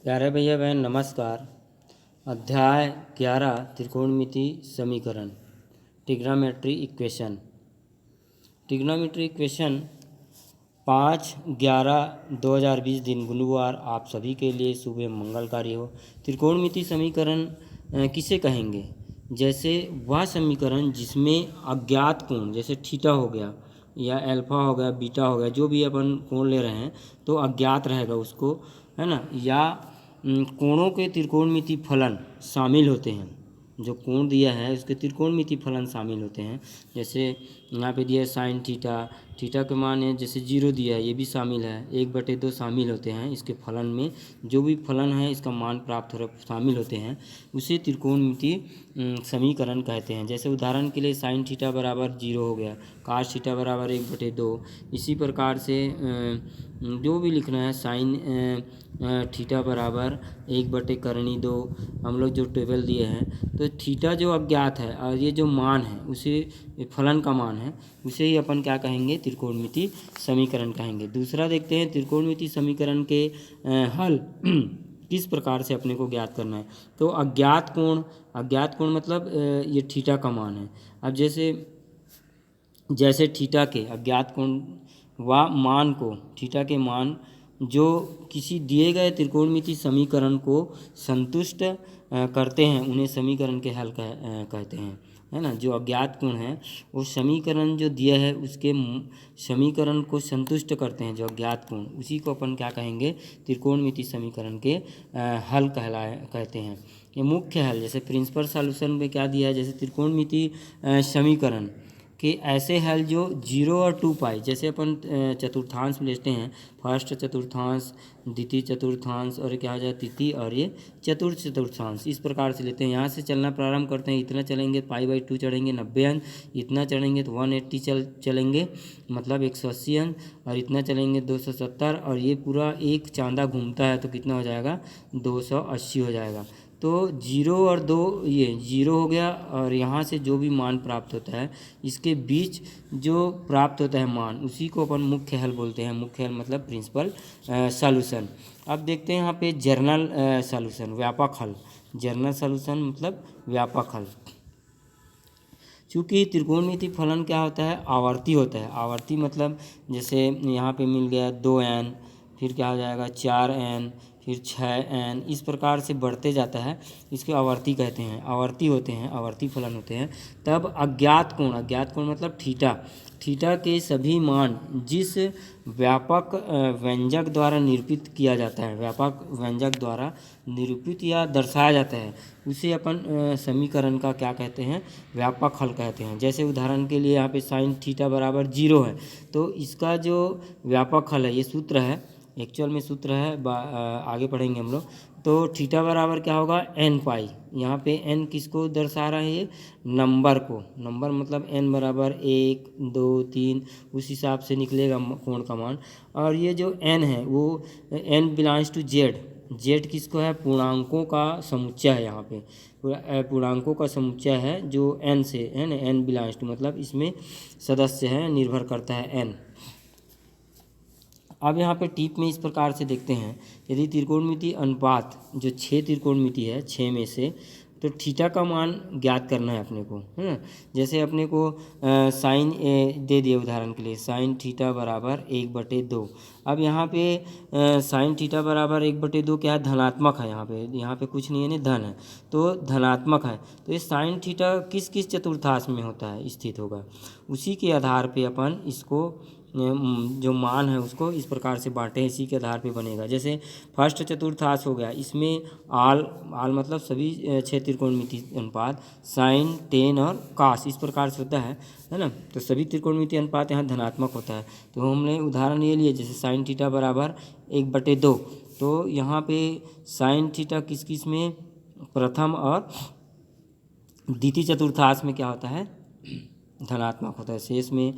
प्यारे भैया बहन नमस्कार। अध्याय 11 त्रिकोणमिति समीकरण ट्रिग्नोमेट्री इक्वेशन। ट्रिग्नोमेट्री इक्वेशन 5/11/2020 दिन गुरुवार आप सभी के लिए सुबह मंगलकारी हो। त्रिकोणमिति समीकरण किसे कहेंगे? जैसे वह समीकरण जिसमें अज्ञात कोण जैसे थीटा हो गया या अल्फा हो गया बीटा हो गया, जो भी अपन कोण ले रहे हैं तो अज्ञात रहेगा उसको, है ना। या कोणों के त्रिकोणमिति फलन शामिल होते हैं। जो कोण दिया है उसके त्रिकोणमिति फलन शामिल होते हैं। जैसे यहाँ पे दिया है साइन थीटा, थीटा के मान है जैसे 0 दिया है, ये भी शामिल है। 1/2 शामिल होते हैं इसके फलन में। जो भी फलन है इसका मान प्राप्त हो रहा शामिल होते हैं, उसे त्रिकोणमिति समीकरण कहते हैं। जैसे उदाहरण के लिए साइन थीटा बराबर 0 हो गया, कास थीटा बराबर 1/2। इसी प्रकार से जो भी लिखना है साइन थीटा बराबर 1/2 हम लोग जो टेबल दिए हैं, तो थीटा जो अज्ञात है और ये जो मान है उसे फलन का मान है, उसे ही अपन क्या कहेंगे? त्रिकोणमिति समीकरण कहेंगे। दूसरा देखते हैं त्रिकोणमिति समीकरण के हल किस प्रकार से अपने को ज्ञात करना है। तो अज्ञात कोण मतलब ये थीटा का मान है। अब जैसे थीटा के अज्ञात कोण व मान को, थीटा के मान जो किसी दिए गए त्रिकोणमिति समीकरण को संतुष्ट करते हैं, उन्हें समीकरण के हल कहते हैं, है ना। जो अज्ञात कोण है वो समीकरण जो दिया है उसके समीकरण को संतुष्ट करते हैं, जो अज्ञात कोण, उसी को अपन क्या कहेंगे? त्रिकोणमिति समीकरण के हल कहते हैं। ये मुख्य हल, जैसे प्रिंसिपल सॉल्यूशन में क्या दिया है, जैसे त्रिकोणमिति समीकरण कि ऐसे हल जो 0 और 2π, जैसे अपन चतुर्थांश लेते हैं, फर्स्ट चतुर्थांश, द्वितीय चतुर्थांश और क्या हो जाए तृतीय, और ये चतुर्थ चतुर्थांश, इस प्रकार से लेते हैं। यहाँ से चलना प्रारंभ करते हैं, इतना चलेंगे π/2 चढ़ेंगे 90 अंक, इतना चढ़ेंगे तो 180 चलेंगे मतलब 180 अंक, और इतना चलेंगे 270, और ये पूरा एक चांदा घूमता है तो कितना हो जाएगा? 280 हो जाएगा। तो 0 और 2 ये 0 हो गया, और यहाँ से जो भी मान प्राप्त होता है इसके बीच जो प्राप्त होता है मान, उसी को अपन मुख्य हल बोलते हैं। मुख्य हल मतलब प्रिंसिपल सॉल्यूशन। अब देखते हैं यहाँ पे जर्नल सॉल्यूशन, व्यापक हल। जर्नल सॉल्यूशन मतलब व्यापक हल। चूँकि त्रिकोणमिति फलन क्या होता है? आवर्ती होता है। आवर्ती मतलब जैसे यहाँ पे मिल गया 2n, फिर क्या हो जाएगा 4n, फिर 6n, इस प्रकार से बढ़ते जाता है, इसके आवर्ती कहते हैं, आवर्ती होते हैं, आवर्ती फलन होते हैं। तब अज्ञात कोण मतलब थीटा के सभी मान जिस व्यापक व्यंजक द्वारा निरूपित किया जाता है, व्यापक व्यंजक द्वारा निरूपित या दर्शाया जाता है, उसे अपन समीकरण का क्या कहते हैं? व्यापक हल कहते हैं। जैसे उदाहरण के लिए यहाँ पे साइन थीटा बराबर 0 है, तो इसका जो व्यापक हल है, ये सूत्र है, एक्चुअल में सूत्र है, आगे पढ़ेंगे हम लोग। तो थीटा बराबर क्या होगा? n π। यहाँ पे n किसको दर्शा रहा है? ये नंबर को, नंबर मतलब n बराबर 1 2 3, उस हिसाब से निकलेगा कोण का मान। और ये जो n है वो n बिलोंग्स टू z किसको है? पूर्णांकों का समुच्चय है। यहाँ पे पूर्णांकों का समुच्चय है जो n से है ना, n बिलोंग्स टू मतलब इसमें सदस्य है, निर्भर करता है n। अब यहाँ पे टिप में इस प्रकार से देखते हैं, यदि त्रिकोणमिति अनुपात जो 6 त्रिकोणमिति है, 6 में से, तो थीटा का मान ज्ञात करना है अपने को, है ना। जैसे अपने को साइन दे दिए उदाहरण के लिए, साइन थीटा बराबर 1/2। अब यहाँ पे साइन थीटा बराबर 1/2 क्या है? धनात्मक है। यहाँ पे कुछ नहीं है ना, धन है, तो धनात्मक है। तो ये साइन थीटा किस किस चतुर्थांश में होता है स्थित होगा, उसी के आधार पे अपन इसको जो मान है उसको इस प्रकार से बांटे, इसी के आधार पे बनेगा। जैसे फर्स्ट चतुर्थांश हो गया, इसमें आल मतलब सभी 6 त्रिकोणमिति अनुपात साइन, टेन और कास इस प्रकार से होता है ना। तो सभी त्रिकोणमिति अनुपात यहाँ धनात्मक होता है। तो हमने उदाहरण ये लिए, जैसे साइन थीटा बराबर 1/2, तो यहाँ पे साइन थीटा किस किस में? प्रथम और द्वितीय चतुर्थांश में क्या होता है? धनात्मक होता है, शेष में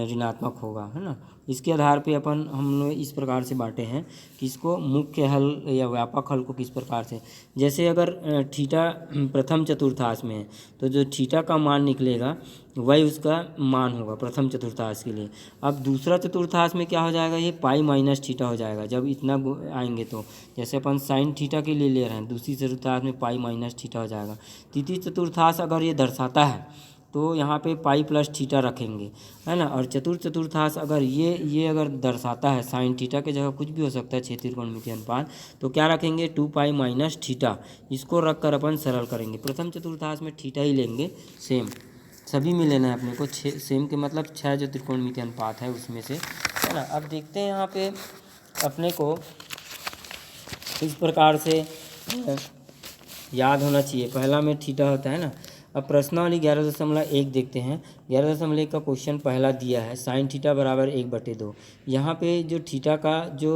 ऋणात्मक होगा, है ना। इसके आधार पे हम लोग इस प्रकार से बांटे हैं कि इसको मुख्य हल या व्यापक हल को किस प्रकार से, जैसे अगर थीटा प्रथम चतुर्थांश में है तो जो थीटा का मान निकलेगा वही उसका मान होगा प्रथम चतुर्थांश के लिए। अब दूसरा चतुर्थांश में क्या हो जाएगा, ये पाई माइनस थीटा हो जाएगा जब इतना आएंगे तो, जैसे अपन साइन थीटा के लिए ले रहे हैं, दूसरी चतुर्थांश में पाई माइनस थीटा हो जाएगा। तृतीय चतुर्थांश अगर ये दर्शाता है तो यहाँ पे पाई प्लस थीटा रखेंगे, है ना। और चतुर्थांश अगर ये अगर दर्शाता है साइन थीटा के जगह कुछ भी हो सकता है, छेद त्रिकोणमितीय अनुपात, तो क्या रखेंगे 2 पाई माइनस थीटा, इसको रख कर अपन सरल करेंगे। प्रथम चतुर्थांश में थीटा ही लेंगे, सेम सभी में लेना है अपने को, सेम के मतलब 6 जो त्रिकोणमितीय अनुपात है उसमें से, है ना। अब देखते हैं यहाँ पे अपने को इस प्रकार से याद होना चाहिए। पहला में थीटा होता है ना। अब प्रश्नावली 11.1 देखते हैं। 11.1 का क्वेश्चन पहला दिया है, साइन थीटा बराबर 1/2। यहाँ पे जो थीटा का जो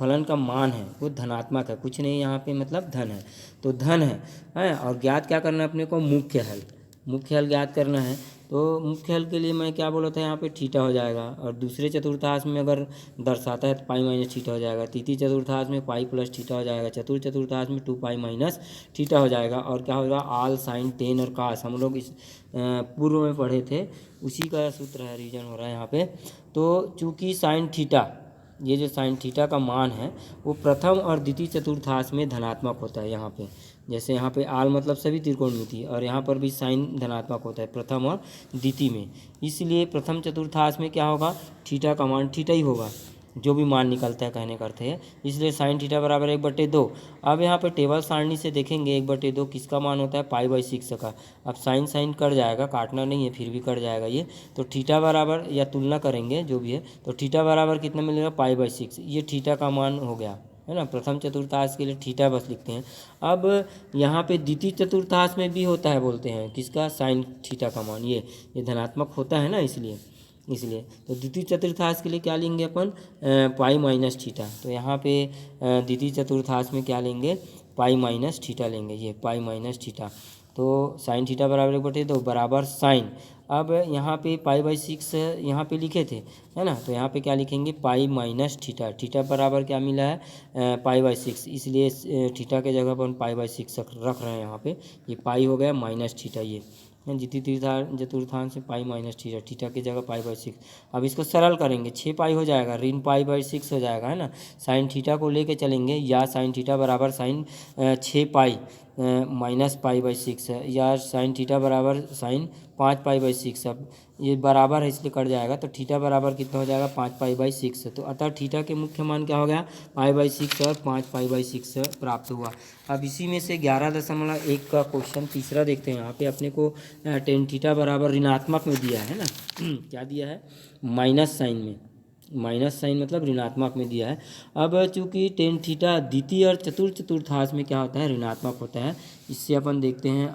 फलन का मान है वो धनात्मक है, कुछ नहीं यहाँ पे मतलब धन है, तो धन है। और ज्ञात क्या करना है अपने को, मुख्य हल ज्ञात करना है। तो मुख्य हल के लिए मैं क्या बोला था, यहाँ पे थीटा हो जाएगा। और दूसरे चतुर्थांश में अगर दर्शाता है तो पाई माइनस थीटा हो जाएगा। तृतीय चतुर्थांश में पाई प्लस थीटा हो जाएगा। चतुर्थ चतुर्थांश में 2 पाई माइनस थीटा हो जाएगा। और क्या होगा, आल साइन टेन और कास, हम लोग इस पूर्व में पढ़े थे, उसी का सूत्र है, रीजन हो रहा है यहाँ पे। तो चूँकि साइन थीटा, ये जो साइन थीटा का मान है वो प्रथम और द्वितीय चतुर्थांश में धनात्मक होता है। यहाँ पे जैसे यहाँ पे आल मतलब सभी त्रिकोणमिति, और यहाँ पर भी साइन धनात्मक होता है प्रथम और द्वितीय में, इसलिए प्रथम चतुर्थांश में क्या होगा, थीटा का मान थीटा ही होगा, जो भी मान निकलता है कहने का अर्थ है, इसलिए साइन थीटा बराबर 1/2। अब यहाँ पे टेबल सारणी से देखेंगे 1/2 किसका मान होता है, पाई/6 का। अब साइन कट जाएगा, काटना नहीं है फिर भी कट जाएगा ये, तो थीटा बराबर, या तुलना करेंगे जो भी है, तो थीटा बराबर कितना मिलेगा, पाई/6, ये थीटा का मान हो गया, है ना। प्रथम चतुर्थांश के लिए थीटा बस लिखते हैं। अब यहाँ पे द्वितीय चतुर्थांश में भी होता है, बोलते हैं किसका, साइन थीटा का मान, ये धनात्मक होता है ना, इसलिए तो द्वितीय चतुर्थांश के लिए क्या लेंगे अपन, पाई माइनस थीटा। तो यहाँ पे द्वितीय चतुर्थांश में क्या लेंगे, पाई माइनस थीटा लेंगे, ये पाई माइनस थीटा। तो साइन थीटा बराबर 1/2 बराबर साइन। अब यहाँ पे पाई/6 यहाँ पे लिखे थे, है ना, तो यहाँ पे क्या लिखेंगे, पाई माइनस थीटा। थीटा बराबर क्या मिला है, पाई/6, इसलिए थीटा के जगह पर पाई/6 रख रहे हैं यहाँ पे, ये पाई हो गया माइनस थीटा, ये द्वितीय चतुर्थांश से पाई माइनस थीटा, थीटा की जगह पाई/6। अब इसको सरल करेंगे, 6 पाई हो जाएगा, ऋण पाई/6 हो जाएगा, है ना। साइन थीटा को लेके चलेंगे, या साइन थीटा बराबर साइन 6 पाई माइनस पाई/6 है, या साइन थीटा बराबर साइन 5 पाई/6। अब ये बराबर है इसलिए कट जाएगा, तो थीटा बराबर कितना हो जाएगा, 5 पाई/6। तो अतः थीटा के मुख्य मान क्या हो गया, पाई/6 और 5 पाई/6 प्राप्त हुआ। अब इसी में से 11.1 का क्वेश्चन तीसरा देखते हैं। यहाँ पे अपने को टेन थीटा बराबर ऋणात्मक में दिया है ना क्या दिया है, माइनस साइन में, माइनस साइन मतलब ऋणात्मक में दिया है। अब चूंकि टेन थीटा द्वितीय और चतुर्थांश में क्या होता है, ऋणात्मक होता है, इससे अपन देखते हैं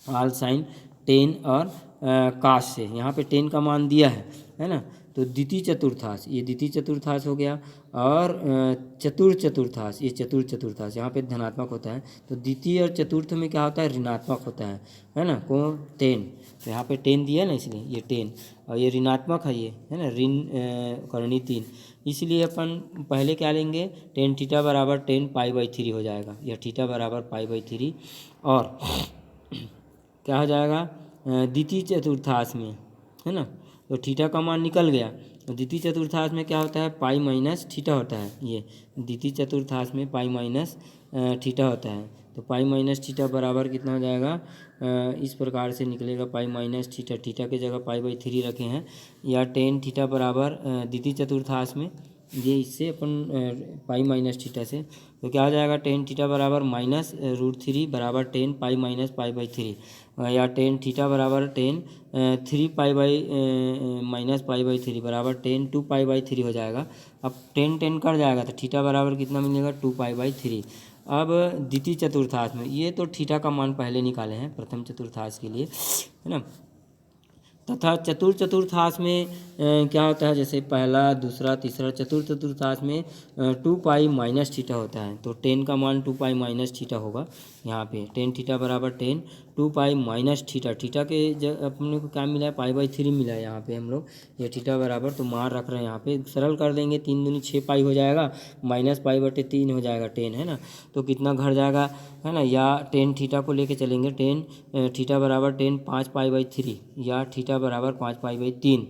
आल साइन टेन और काश से। यहाँ पे टेन का मान दिया है ना। तो द्वितीय चतुर्थांश, ये द्वितीय चतुर्थांश हो गया, और चतुर्थांश, ये चतुर्थांश यहाँ पे धनात्मक होता है। तो द्वितीय और चतुर्थ में क्या होता है, ऋणात्मक होता है ना, कौन, टेन। तो यहाँ पे टेन दिया है ना, इसलिए ये टेन, और ये ऋणात्मक है, ये है ना, ऋण करणी 3, इसलिए अपन पहले क्या लेंगे, टेन थीटा बराबर 10 पाई/3 हो जाएगा, यह थीटा बराबर पाई/3। और क्या हो जाएगा, द्वितीय चतुर्थांश में, है ना, तो थीटा का मान निकल गया। द्वितीय चतुर्थांश में क्या होता है, पाई माइनस थीटा होता है, ये द्वितीय चतुर्थांश में पाई माइनस थीटा होता है। तो पाई माइनस थीटा बराबर कितना हो जाएगा, इस प्रकार से निकलेगा, पाई माइनस थीटा, थीटा की जगह पाई/3 रखे हैं, या टेन थीटा बराबर द्वितीय चतुर्थांश में, ये इससे अपन पाई माइनस थीटा से, तो क्या हो जाएगा, टेन थीटा बराबर -√3 बराबर 10 पाई माइनस पाई/3, या टेन थीटा बराबर 10 3 पाई बाई माइनस पाई/3 बराबर 10 2 पाई/3 हो जाएगा। अब 10 कट जाएगा तो थीटा बराबर कितना मिलेगा, 2 पाई/3। अब द्वितीय चतुर्थांश में, ये तो थीटा का मान पहले निकाले हैं प्रथम चतुर्थांश के लिए, है ना। तथा चतुर्थांश में क्या होता है, जैसे पहला, दूसरा, तीसरा, चतुर्थांश में 2 पाई माइनस थीटा होता है। तो 10 का मान 2 पाई माइनस थीटा होगा। यहाँ पे टेन थीटा बराबर 10 2 पाई माइनस थीटा, थीटा के अपने को क्या मिला है, पाई/3 मिला है यहाँ पे हम लोग, ये थीटा बराबर, तो मान रख रहे हैं यहाँ पे, सरल कर देंगे, 3 दूनी 6 पाई हो जाएगा, माइनस पाई/3 हो जाएगा 10, है ना। तो कितना घर जाएगा, है ना, या 10 थीटा को लेके चलेंगे, 10 थीटा बराबर 10 5 पाई/3, या थीटा बराबर 5 पाई/3,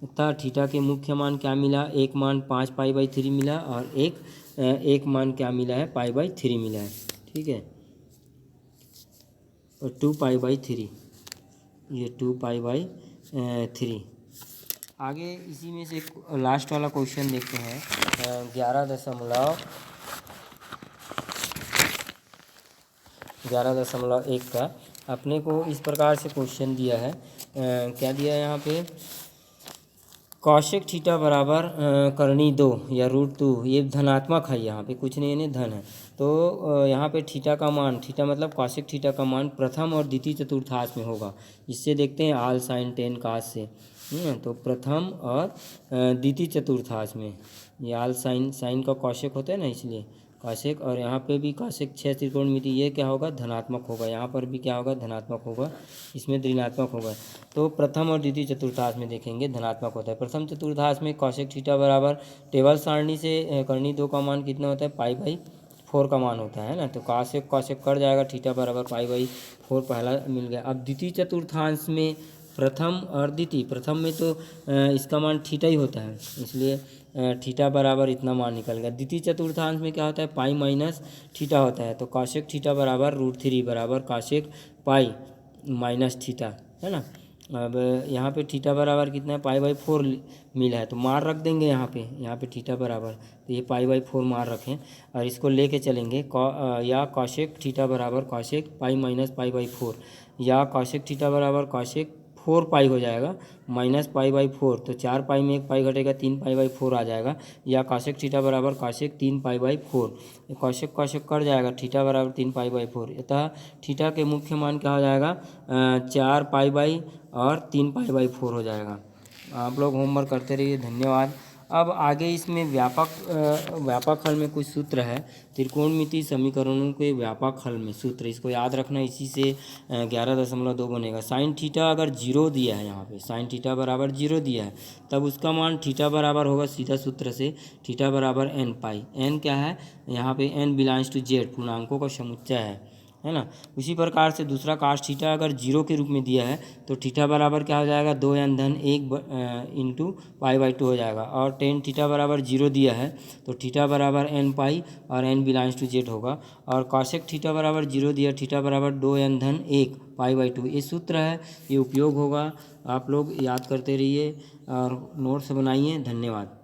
तथा थीटा के मुख्य मान क्या मिला, एक मान 5 पाई/3 मिला और एक मान क्या मिला है, पाई/3 मिला है, ठीक है, और 2 पाई/3, ये 2 पाई/3। आगे इसी में से लास्ट वाला क्वेश्चन देखते हैं, 11.1 का अपने को इस प्रकार से क्वेश्चन दिया है, क्या दिया है यहाँ पे, कौशिक थीटा बराबर करनी 2 या √2, ये धनात्मक है, यहाँ पे कुछ नहीं है, धन है। तो यहाँ पे थीटा का मान, थीटा मतलब कौशिक थीटा का मान प्रथम और द्वितीय चतुर्थांश में होगा, इससे देखते हैं आल साइन टेन कास से, तो प्रथम और द्वितीय चतुर्थांश में, ये आल साइन का कौशिक होता है ना, इसलिए कौशिक, और यहाँ पे भी कौशिक 6 त्रिकोणमिति, ये क्या होगा, धनात्मक होगा, यहाँ पर भी क्या होगा, धनात्मक होगा, इसमें ऋणात्मक होगा। तो प्रथम और द्वितीय चतुर्थांश में देखेंगे धनात्मक होता है। प्रथम चतुर्थांश में कौशिक थीटा बराबर टेबल सारणी से करनी 2 का मान कितना होता है, पाई/4 का मान होता है ना, तो कौशिक कट जाएगा, थीटा बराबर पाई/4 पहला मिल गया। अब द्वितीय चतुर्थांश में प्रथम और द्वितीय, प्रथम में तो इसका मान थीटा ही होता है, इसलिए थीटा बराबर इतना मान निकल गया। द्वितीय चतुर्थांश में क्या होता है, पाई माइनस थीटा होता है, तो कौशिक थीटा बराबर √3 बराबर कौशिक पाई माइनस थीटा, है ना। अब यहाँ पे थीटा बराबर कितना है, पाई/4 मिला है, तो मार रख देंगे यहाँ पे थीटा बराबर, तो ये पाई/4 मार रखें और इसको लेके चलेंगे, या कौशिक थीटा बराबर कौशिक पाई माइनस पाई/4, या कौशिक थीटा बराबर कौशिक 4 पाई हो जाएगा माइनस पाई/4, तो 4 पाई में 1 पाई घटेगा, 3 पाई/4 आ जाएगा, या कौशिक थीटा बराबर कौशिक 3 पाई/4, कौशिक कट जाएगा, थीटा बराबर 3 पाई/4, अतः थीटा के मुख्य मान क्या हो जाएगा, 4 पाई और 3 पाई/4 हो जाएगा। आप लोग होमवर्क करते रहिए, धन्यवाद। अब आगे इसमें व्यापक हल में कुछ सूत्र है, त्रिकोणमितीय समीकरणों के व्यापक हल में सूत्र, इसको याद रखना, इसी से 11.2 बनेगा। साइन थीटा अगर 0 दिया है, यहाँ पे साइन थीटा बराबर 0 दिया है, तब उसका मान थीटा बराबर होगा सीधा सूत्र से, थीटा बराबर n पाई, n क्या है यहाँ पे, n बिलोंग्स टू z, पूर्णांकों का समुच्चय है ना। उसी प्रकार से दूसरा काश थीटा अगर 0 के रूप में दिया है, तो थीटा बराबर क्या हो जाएगा, 2n-1 इंटू पाई/2 हो जाएगा, और टेन थीटा बराबर 0 दिया है, तो थीटा बराबर n पाई और n बिलोंग्स टू z होगा, और कौशिक थीटा बराबर 0 दिया, थीटा बराबर 2n-1 पाई/2, ये सूत्र है, ये उपयोग होगा, आप लोग याद करते रहिए और नोट्स बनाइए, धन्यवाद।